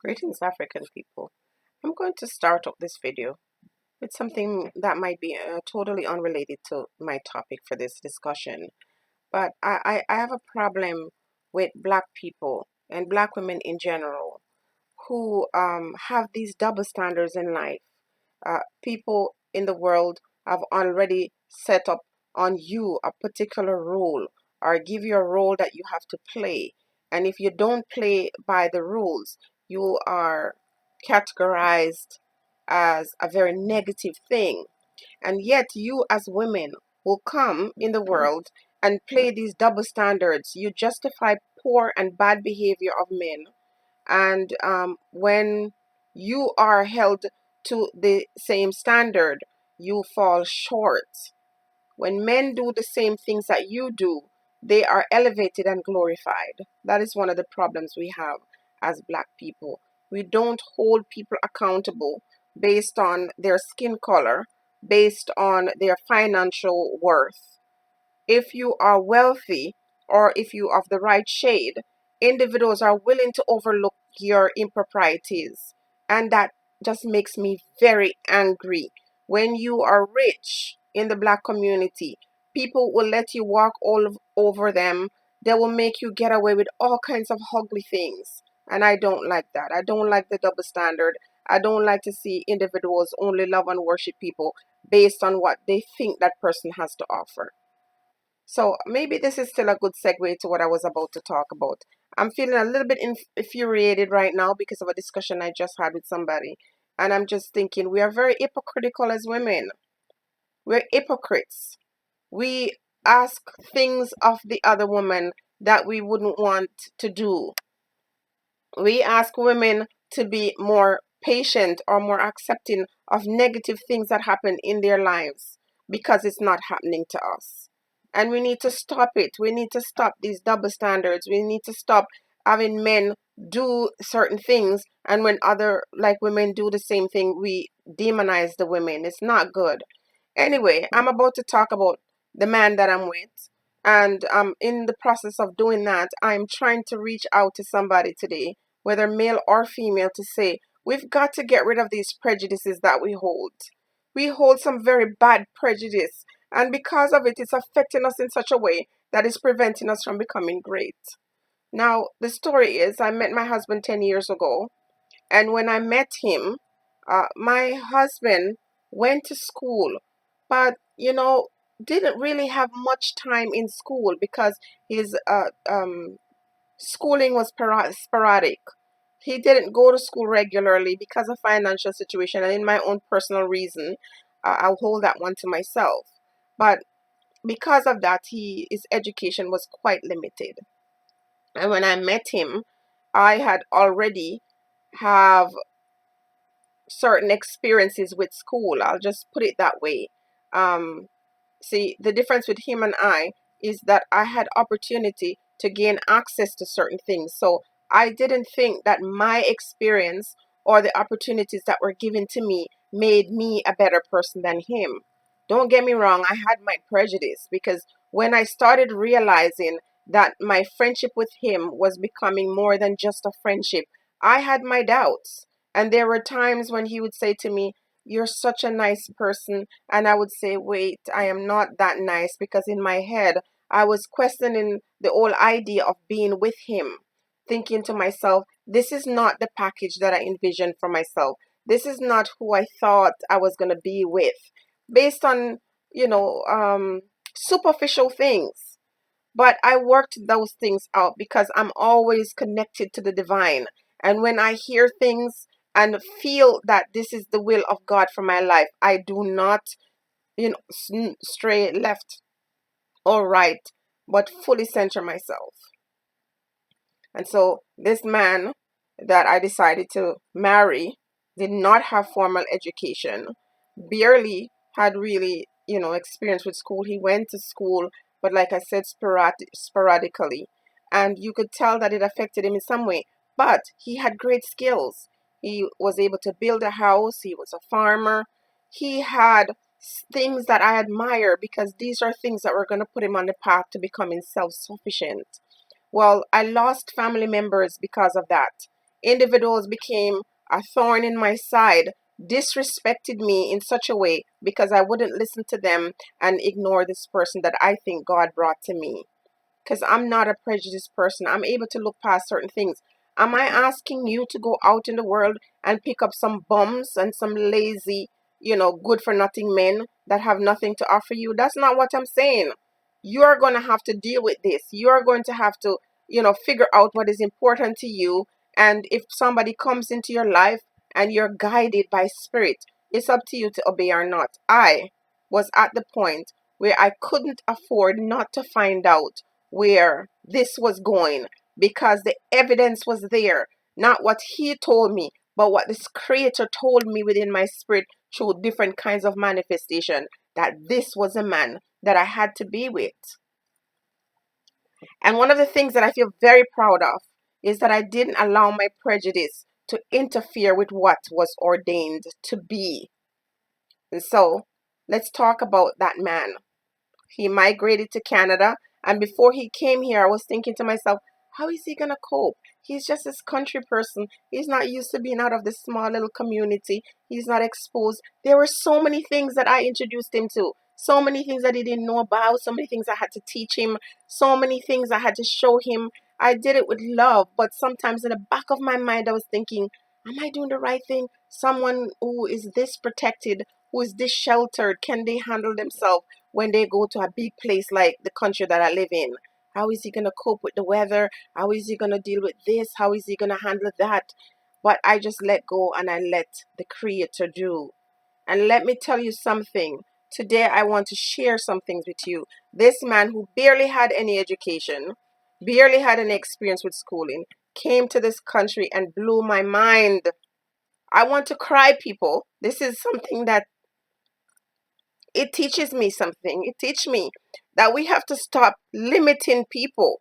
Greetings, African people. I'm going to start up this video with something that might be totally unrelated to my topic for this discussion. But I have a problem with Black people and Black women in general who have these double standards in life. People in the world have already set up on you a particular role or give you a role that you have to play. And if you don't play by the rules, you are categorized as a very negative thing. And yet, you as women will come in the world and play these double standards. You justify poor and bad behavior of men, and when you are held to the same standard, you fall short. When men do the same things that you do, they are elevated and glorified. That is one of the problems we have as Black people. We don't hold people accountable based on their skin color, based on their financial worth. If you are wealthy or if you are of the right shade, individuals are willing to overlook your improprieties. And that just makes me very angry. When you are rich in the Black community, people will let you walk all over them. They will make you get away with all kinds of ugly things. And I don't like that. I don't like the double standard. I don't like to see individuals only love and worship people based on what they think that person has to offer. So maybe this is still a good segue to what I was about to talk about. I'm feeling a little bit infuriated right now because of a discussion I just had with somebody. And I'm just thinking we are very hypocritical as women. We're hypocrites. We ask things of the other woman that we wouldn't want to do. We ask women to be more patient or more accepting of negative things that happen in their lives because it's not happening to us. And we need to stop it. We need to stop these double standards. We need to stop having men do certain things, and when other like women do the same thing, we demonize the women. It's not good. Anyway, I'm about to talk about the man that I'm with. And in the process of doing that, I'm trying to reach out to somebody today, whether male or female, to say, we've got to get rid of these prejudices that we hold. We hold some very bad prejudice, and because of it, it's affecting us in such a way that is preventing us from becoming great. Now, the story is I met my husband 10 years ago, and when I met him, my husband went to school, but didn't really have much time in school because his schooling was sporadic. He didn't go to school regularly because of financial situation, and in my own personal reason, I'll hold that one to myself. But because of that, his education was quite limited. And when I met him, I had already have certain experiences with school. I'll just put it that way. Um, See, the difference with him and I is that I had opportunity to gain access to certain things. So I didn't think that my experience or the opportunities that were given to me made me a better person than him. Don't get me wrong, I had my prejudice because when I started realizing that my friendship with him was becoming more than just a friendship, I had my doubts. And there were times when he would say to me, "You're such a nice person." And I would say, "Wait, I am not that nice," because in my head, I was questioning the whole idea of being with him, thinking to myself, this is not the package that I envisioned for myself. This is not who I thought I was going to be with, based on, you know, um, superficial things. But I worked those things out because I'm always connected to the divine. And when I hear things and feel that this is the will of God for my life, I do not, stray left or right, but fully center myself. And so this man that I decided to marry did not have formal education, barely had really, experience with school. He went to school, but like I said, sporadically. And you could tell that it affected him in some way. But he had great skills. He was able to build a house. He was a farmer. He had things that I admire because these are things that were going to put him on the path to becoming self-sufficient. Well, I lost family members because of that. individuals became a thorn in my side, disrespected me in such a way because I wouldn't listen to them and ignore this person that I think God brought to me. Because I'm not a prejudiced person. I'm able to look past certain things. Am I asking you to go out in the world and pick up some bums and some lazy, good for nothing men that have nothing to offer you? That's not what I'm saying. You're going to have to deal with this. You're going to have to, figure out what is important to you. And if somebody comes into your life and you're guided by spirit, it's up to you to obey or not. I was at the point where I couldn't afford not to find out where this was going because the evidence was there. Not what he told me, but what this creator told me within my spirit through different kinds of manifestation, that this was a man that I had to be with. And one of the things that I feel very proud of is that I didn't allow my prejudice to interfere with what was ordained to be. And so let's talk about that man. He migrated to Canada, and before he came here, I was thinking to myself, how is he going to cope? He's just this country person. He's not used to being out of this small little community. He's not exposed. There were so many things that I introduced him to, so many things that he didn't know about, so many things I had to teach him, so many things I had to show him. I did it with love, but sometimes in the back of my mind, I was thinking, am I doing the right thing? Someone who is this protected, who is this sheltered, can they handle themselves when they go to a big place like the country that I live in? How is he going to cope with the weather? How is he going to deal with this? How is he going to handle that? But I just let go and I let the Creator do. And let me tell you something. Today I want to share some things with you. This man who barely had any education, barely had any experience with schooling, came to this country and blew my mind. I want to cry, people. This is something that it teaches me something. It teaches me that we have to stop limiting people.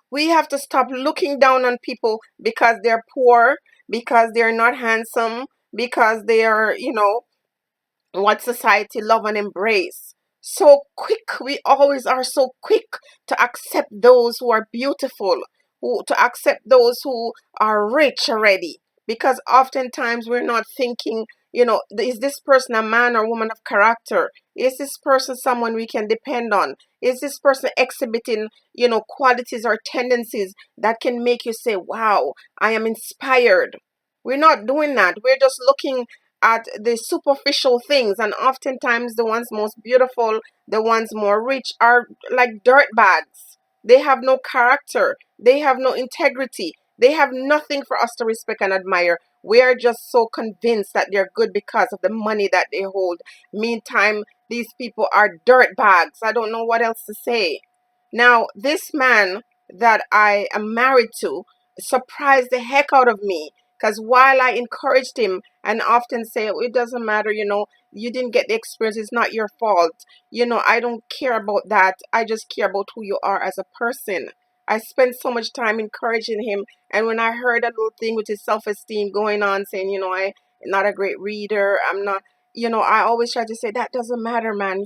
We have to stop looking down on people because they're poor, because they're not handsome, because they are, what society love and embrace. So quick, we always are so quick to accept those who are beautiful, to accept those who are rich already. Because oftentimes we're not thinking, is this person a man or woman of character? Is this person someone we can depend on? Is this person exhibiting, qualities or tendencies that can make you say, wow, I am inspired? We're not doing that. We're just looking at the superficial things, and oftentimes the ones most beautiful, the ones more rich, are like dirt bags. They have no character, they have no integrity, they have nothing for us to respect and admire. We are just so convinced that they're good because of the money that they hold. Meantime, these people are dirt bags. I don't know what else to say. Now, this man that I am married to surprised the heck out of me, because while I encouraged him and often say, oh, it doesn't matter, you didn't get the experience, it's not your fault. I don't care about that. I just care about who you are as a person. I spent so much time encouraging him. And when I heard a little thing with his self-esteem going on, saying, I'm not a great reader, I'm not, I always try to say, that doesn't matter, man.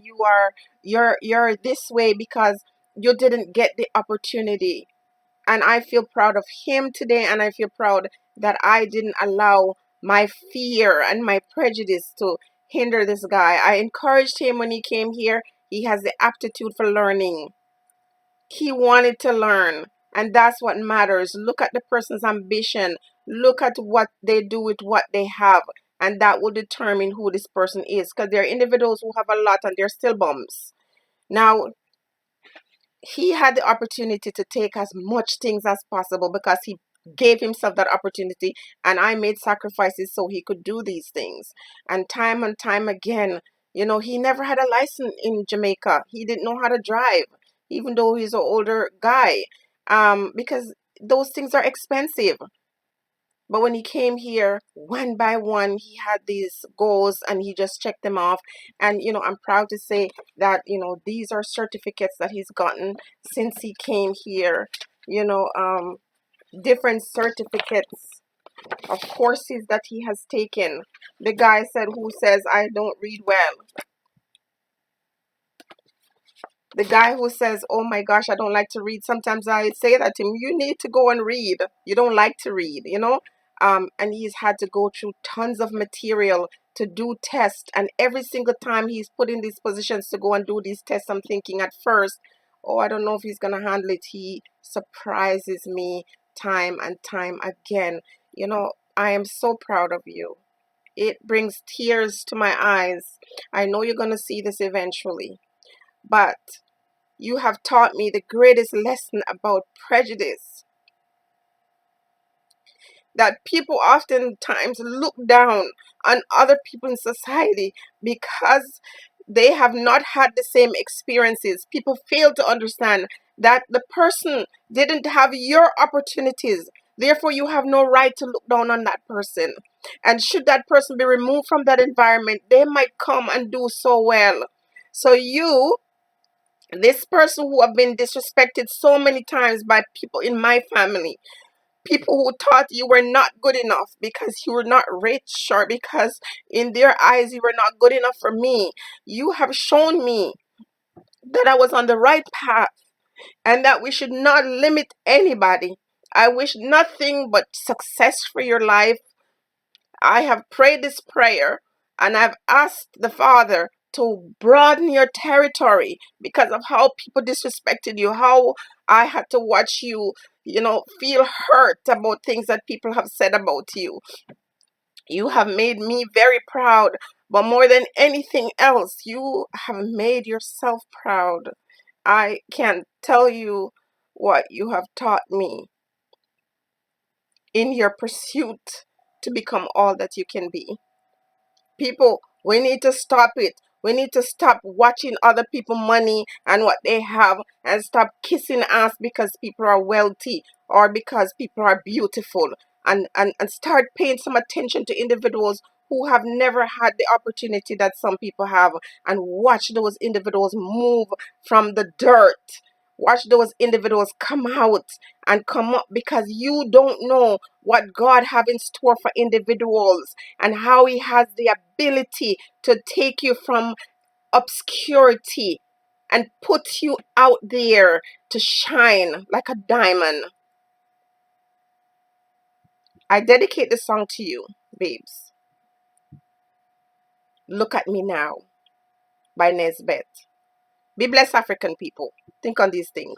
You're this way because you didn't get the opportunity. And I feel proud of him today, and I feel proud that I didn't allow my fear and my prejudice to hinder this guy. I encouraged him when he came here. He has the aptitude for learning. He wanted to learn, and that's what matters. Look at the person's ambition. Look at what they do with what they have, and that will determine who this person is, because there are individuals who have a lot and they're still bums. Now, he had the opportunity to take as much things as possible because he gave himself that opportunity, and I made sacrifices so he could do these things. And time again, he never had a license in Jamaica. He didn't know how to drive, even though he's an older guy, because those things are expensive. But when he came here, one by one, he had these goals and he just checked them off. And, I'm proud to say that, these are certificates that he's gotten since he came here, different certificates of courses that he has taken. The guy said, who says, I don't read well. The guy who says, oh my gosh, I don't like to read. Sometimes I say that to him, you need to go and read. You don't like to read, and he's had to go through tons of material to do tests, and every single time he's put in these positions to go and do these tests, I'm thinking at first, oh, I don't know if he's gonna handle it. He surprises me time and time again. You know, I am so proud of you. It brings tears to my eyes. I know you're gonna see this eventually, but you have taught me the greatest lesson about prejudice, that people oftentimes look down on other people in society because they have not had the same experiences. People fail to understand that the person didn't have your opportunities. Therefore, you have no right to look down on that person. And should that person be removed from that environment, they might come and do so well. So you, this person who have been disrespected so many times by people in my family, people who thought you were not good enough because you were not rich, or because in their eyes you were not good enough for me, you have shown me that I was on the right path and that we should not limit anybody. I wish nothing but success for your life. I have prayed this prayer and I've asked the Father to broaden your territory because of how people disrespected you, how I had to watch you, feel hurt about things that people have said about you. You have made me very proud, but more than anything else, you have made yourself proud. I can't tell you what you have taught me in your pursuit to become all that you can be. People, we need to stop it. We need to stop watching other people money and what they have, and stop kissing ass because people are wealthy or because people are beautiful, and start paying some attention to individuals who have never had the opportunity that some people have, and watch those individuals move from the dirt. Watch those individuals come out and come up, because you don't know what God have in store for individuals, and how he has the ability to take you from obscurity and put you out there to shine like a diamond. I dedicate this song to you, babes. Look at Me Now by Nesbeth. Be blessed, African people. Think on these things.